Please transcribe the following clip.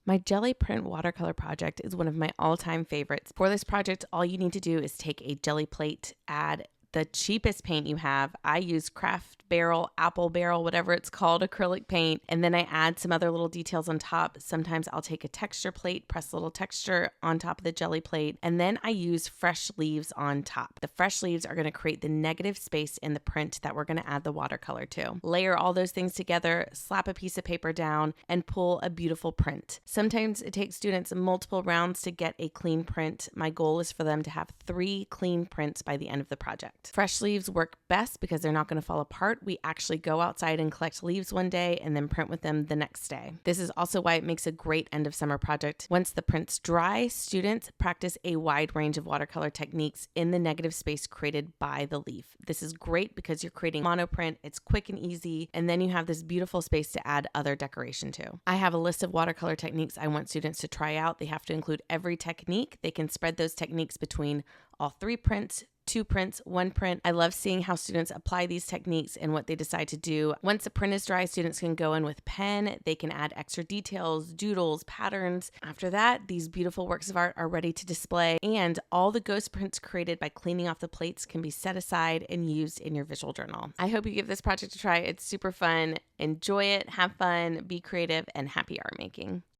My jelly print watercolor project is one of my all-time favorites. For this project, all you need to do is take a jelly plate, add the cheapest paint you have. I use craft barrel, apple barrel, whatever it's called, acrylic paint. And then I add some other little details on top. Sometimes I'll take a texture plate, press a little texture on top of the jelly plate, and then I use fresh leaves on top. The fresh leaves are going to create the negative space in the print that we're going to add the watercolor to. Layer all those things together, slap a piece of paper down, and pull a beautiful print. Sometimes it takes students multiple rounds to get a clean print. My goal is for them to have 3 clean prints by the end of the project. Fresh leaves work best because they're not going to fall apart. We actually go outside and collect leaves one day and then print with them the next day. This is also why it makes a great end of summer project. Once the print's dry, students practice a wide range of watercolor techniques in the negative space created by the leaf. This is great because you're creating monoprint, it's quick and easy, and then you have this beautiful space to add other decoration to. I have a list of watercolor techniques I want students to try out. They have to include every technique. They can spread those techniques between all 3 prints, 2 prints, 1 print. I love seeing how students apply these techniques and what they decide to do. Once the print is dry, students can go in with pen. They can add extra details, doodles, patterns. After that, these beautiful works of art are ready to display, and all the ghost prints created by cleaning off the plates can be set aside and used in your visual journal. I hope you give this project a try. It's super fun. Enjoy it, have fun, be creative, and happy art making.